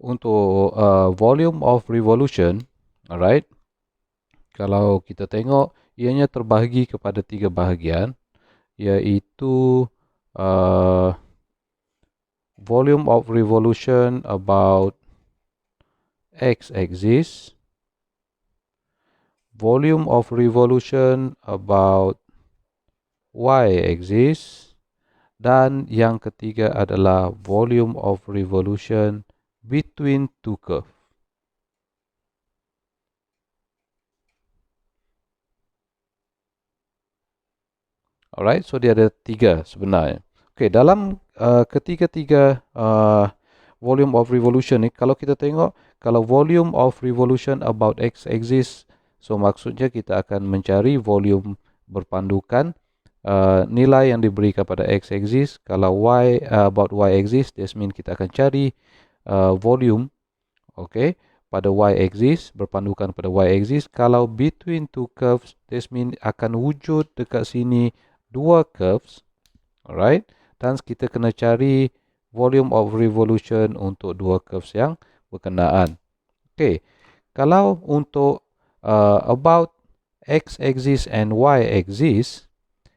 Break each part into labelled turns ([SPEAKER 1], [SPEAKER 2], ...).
[SPEAKER 1] untuk volume of revolution, alright, kalau kita tengok ianya terbahagi kepada 3 bahagian, iaitu volume of revolution about x-axis, volume of revolution about y-axis, dan yang ketiga adalah volume of revolution between two curve. Alright, so dia ada 3 sebenarnya. Okay, dalam ketiga-tiga volume of revolution ni, kalau kita tengok, kalau volume of revolution about x-axis, so maksudnya kita akan mencari volume berpandukan nilai yang diberikan pada x-axis. Kalau about y-axis, that means kita akan cari volume, okay, pada y-axis, berpandukan pada y-axis. Kalau between two curves, that means akan wujud dekat sini dua curves, alright, dan kita kena cari volume of revolution untuk dua curves yang berkenaan. Okay, kalau untuk about x-axis and y-axis,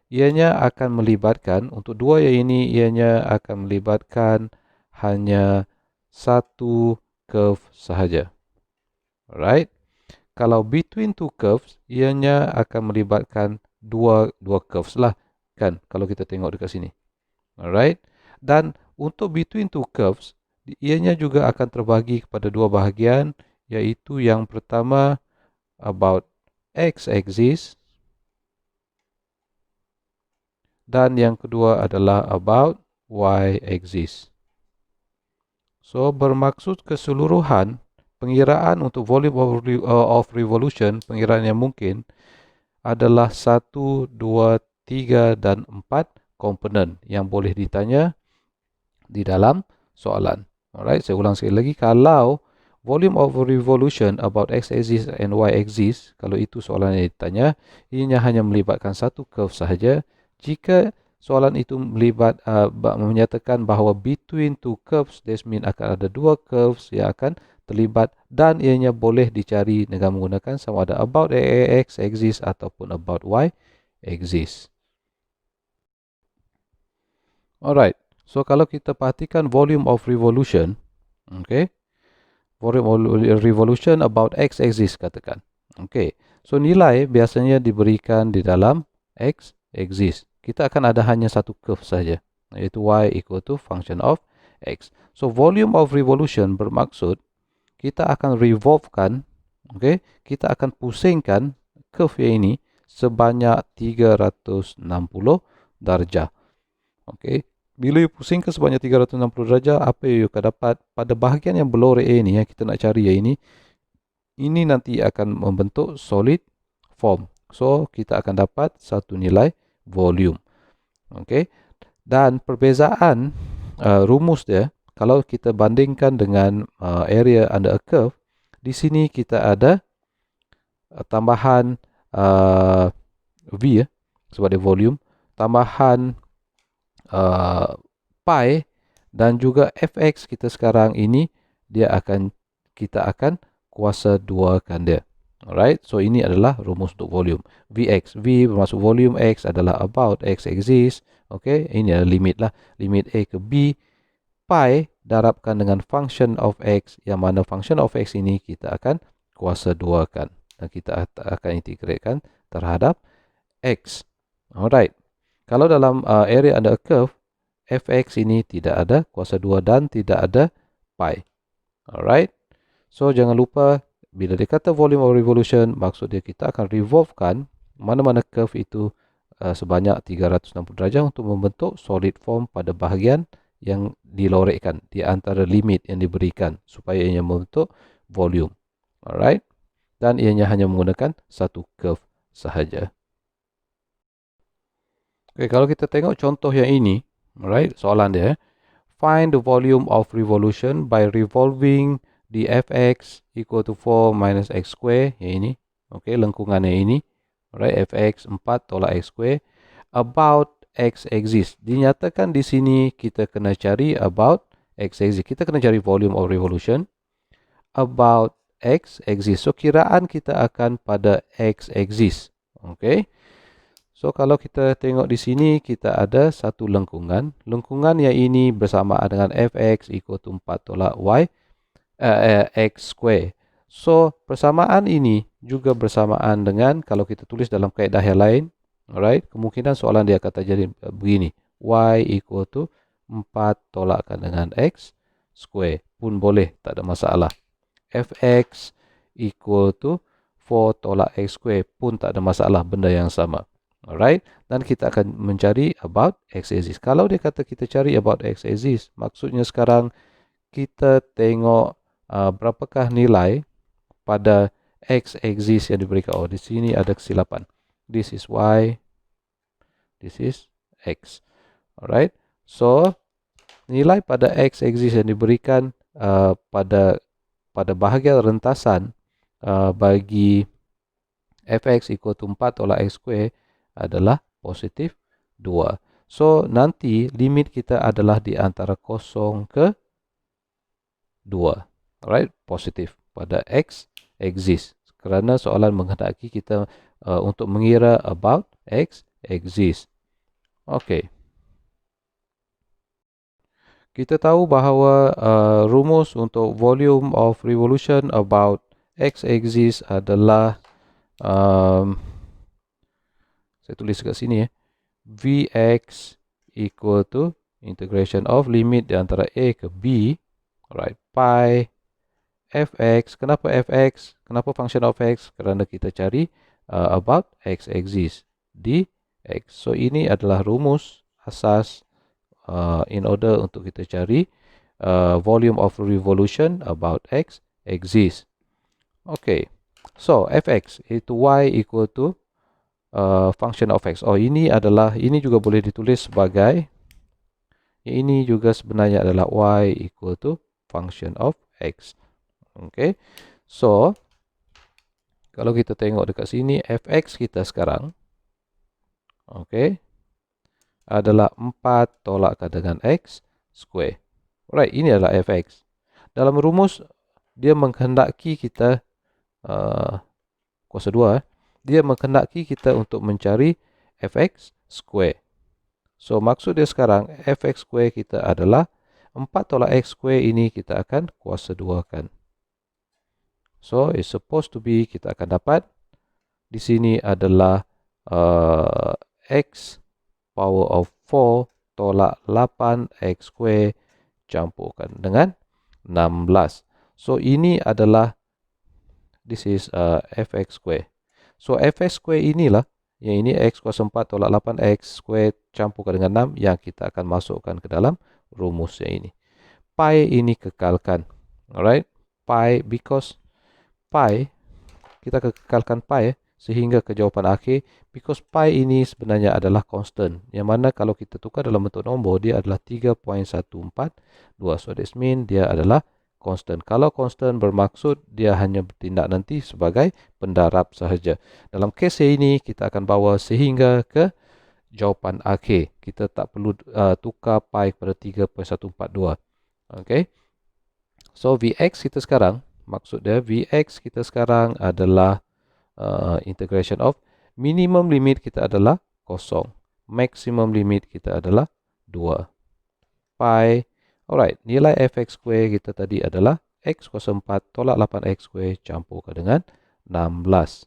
[SPEAKER 1] ianya akan melibatkan, untuk dua yang ini, ianya akan melibatkan hanya satu curve sahaja. Alright, kalau between two curves, ianya akan melibatkan dua curves lah. Kan, kalau kita tengok dekat sini. Alright. Dan untuk between two curves, ianya juga akan terbahagi kepada dua bahagian, iaitu yang pertama about x-axis dan yang kedua adalah about y-axis. So, bermaksud keseluruhan, pengiraan untuk volume of revolution, pengiraan yang mungkin adalah 1, 2, 3 dan 4 komponen yang boleh ditanya di dalam soalan. Alright, saya ulang sekali lagi. Kalau volume of revolution about x-axis and y-axis, kalau itu soalan yang ditanya, ianya hanya melibatkan satu curve sahaja. Jika soalan itu menyatakan bahawa between two curves, that means akan ada dua curves yang akan terlibat dan ianya boleh dicari dengan menggunakan sama ada about x-axis ataupun about y-axis. Alright, so kalau kita perhatikan volume of revolution, okay, volume of revolution about x-axis katakan. Okay, so nilai biasanya diberikan di dalam x-axis. Kita akan ada hanya satu curve saja, iaitu y equal to function of x. So volume of revolution bermaksud kita akan revolvekan, okay, kita akan pusingkan curve yang ini sebanyak 360 darjah. Okay. Bila you pusingkan sebanyak 360 darjah, apa yang you akan dapat pada bahagian yang below A ni, yang kita nak cari yang ini nanti akan membentuk solid form. So, kita akan dapat satu nilai volume. Okay. Dan perbezaan rumus dia, kalau kita bandingkan dengan area under a curve, di sini kita ada tambahan V sebagai volume, tambahan pi dan juga fx kita sekarang ini kita akan kuasa 2kan dia. Alright, so ini adalah rumus untuk volume. Vx, V bermaksud volume, X adalah about x-axis. Okay, ini adalah limit lah. Limit A ke B, pi darabkan dengan function of X, yang mana function of X ini kita akan kuasa 2kan. Dan kita akan integratekan terhadap X. Alright. Kalau dalam area under a curve, fx ini tidak ada kuasa 2 dan tidak ada pi. Alright. So, jangan lupa, bila dia kata volume of revolution, maksud dia kita akan revolvekan mana-mana curve itu sebanyak 360 darjah untuk membentuk solid form pada bahagian yang dilorekkan di antara limit yang diberikan supaya ianya membentuk volume. Alright. Dan ianya hanya menggunakan satu curve sahaja. Okay, kalau kita tengok contoh yang ini, alright, soalan dia, find the volume of revolution by revolving the fx equal to 4 minus x square, yang ini, okay, lengkungan yang ini, alright, fx 4 tolak x square, about x-axis. Dinyatakan di sini kita kena cari about x-axis. Kita kena cari volume of revolution, about X axis. So, kiraan kita akan pada X axis. Okay. So, kalau kita tengok di sini, kita ada satu lengkungan. Lengkungan yang ini bersamaan dengan Fx equal to 4 tolak Y, X square. So, persamaan ini juga bersamaan dengan, kalau kita tulis dalam kaedah yang lain, alright, kemungkinan soalan dia akan terjadi begini. Y equal to 4 tolakkan dengan X square pun boleh, tak ada masalah. Fx equal to 4 tolak X square pun tak ada masalah, benda yang sama. Alright, dan kita akan mencari about X axis. Kalau dia kata kita cari about X axis, maksudnya sekarang kita tengok berapakah nilai pada X axis yang diberikan. Oh, di sini ada kesilapan. This is Y, this is X. Alright, so nilai pada X axis yang diberikan pada bahagian rentasan bagi Fx equal to 4 tolak X square adalah positif 2. So, nanti limit kita adalah di antara 0 ke 2. Alright, positif pada X axis. Kerana soalan menghendaki kita untuk mengira about X axis. Okay. Kita tahu bahawa rumus untuk volume of revolution about X axis adalah saya tulis kat sini Vx equal to integration of limit di antara A ke B, alright, pi Fx. Kenapa Fx? Kenapa function of X? Kerana kita cari about X axis di X. So, ini adalah rumus asas in order untuk kita cari volume of revolution about X axis. Okay, so Fx itu Y equal to function of X. Oh, ini juga boleh ditulis sebagai, ini juga sebenarnya adalah Y equal to function of X. Okay, so kalau kita tengok dekat sini, Fx kita sekarang, okay, adalah 4 tolakkan dengan X square. Alright, ini adalah Fx. Dalam rumus, dia menghendaki kita, kuasa 2, dia menghendaki kita untuk mencari Fx square. So, maksud dia sekarang, Fx square kita adalah 4 tolak X square ini kita akan kuasa 2 kan. So, it's supposed to be, kita akan dapat, di sini adalah X power of 4 tolak 8 X square campurkan dengan 16. So, ini adalah, this is Fx square. So, Fx square inilah, yang ini X kuasa 4 tolak 8 X square campurkan dengan 6 yang kita akan masukkan ke dalam rumusnya ini. Pi ini kekalkan. Alright, pi, because pi, kita kekalkan pi sehingga ke jawapan akhir, because pi ini sebenarnya adalah constant, yang mana kalau kita tukar dalam bentuk nombor, dia adalah 3.142. So, that means dia adalah constant. Kalau constant bermaksud dia hanya bertindak nanti sebagai pendarab sahaja. Dalam kes ini, kita akan bawa sehingga ke jawapan akhir. Kita tak perlu tukar pi kepada 3.142. Okay. So, Vx kita sekarang, maksud dia, Vx kita sekarang adalah integration of minimum limit kita adalah 0. Maximum limit kita adalah 2. Pi. Alright, nilai Fx square kita tadi adalah X kuasa 4 tolak 8X square campurkan dengan 16.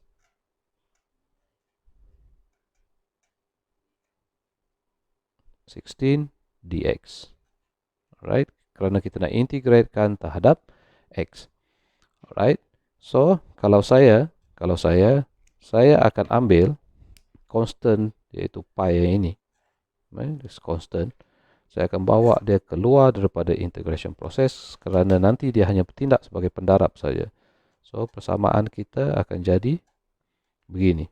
[SPEAKER 1] dx. Alright, kerana kita nak integratekan terhadap X. Alright, so kalau saya akan ambil constant, iaitu pi yang ini. This constant. Saya akan bawa dia keluar daripada integration process kerana nanti dia hanya bertindak sebagai pendarab saja. So, persamaan kita akan jadi begini.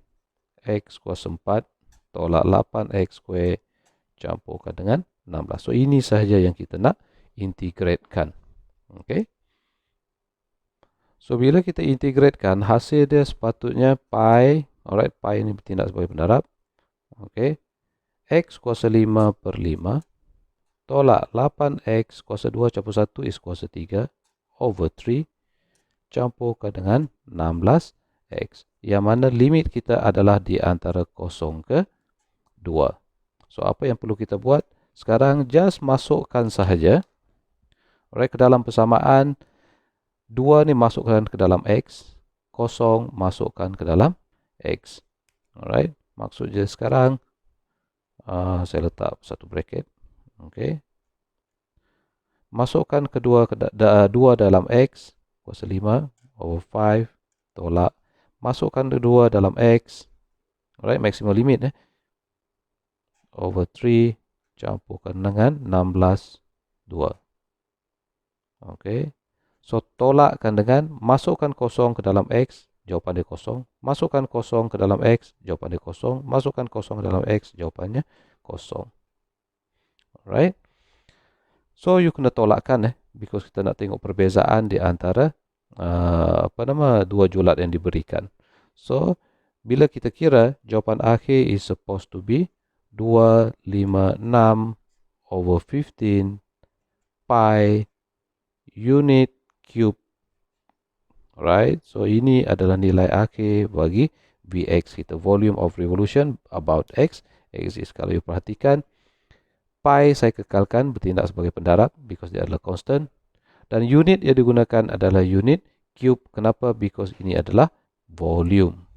[SPEAKER 1] X kuasa 4 tolak 8X square campurkan dengan 16. So, ini sahaja yang kita nak integratekan. Okay. So, bila kita integratekan, hasil dia sepatutnya pi, alright, pi ini bertindak sebagai pendarab. Okay. X kuasa 5 per 5 tolak 8X kuasa 2 campur 1 is kuasa 3 over 3 campurkan dengan 16X. Yang mana limit kita adalah di antara 0 ke 2. So, apa yang perlu kita buat? Sekarang, just masukkan sahaja. Alright, ke dalam persamaan, 2 ni masukkan ke dalam X, 0 masukkan ke dalam X. Alright, maksud je sekarang, saya letak satu bracket. Okay. Masukkan kedua 2 dalam X, kuasa 5, over 5, tolak. Masukkan kedua dalam X, alright, maximum limit, over 3, campurkan dengan 16, 2. Okay. So, tolakkan dengan, masukkan 0 ke dalam X, jawapan dia 0. Masukkan 0 ke dalam X, jawapan dia 0. Masukkan 0 ke dalam X, jawapannya 0. Alright. So, you kena tolakkan, because kita nak tengok perbezaan di antara dua julat yang diberikan. So, bila kita kira, jawapan akhir is supposed to be 256 over 15 pi unit cube. Alright, so ini adalah nilai akhir bagi Vx kita, volume of revolution about X. X is, kalau you perhatikan, pi saya kekalkan bertindak sebagai pendarab because dia adalah constant. Dan unit yang digunakan adalah unit cube. Kenapa? Because ini adalah volume.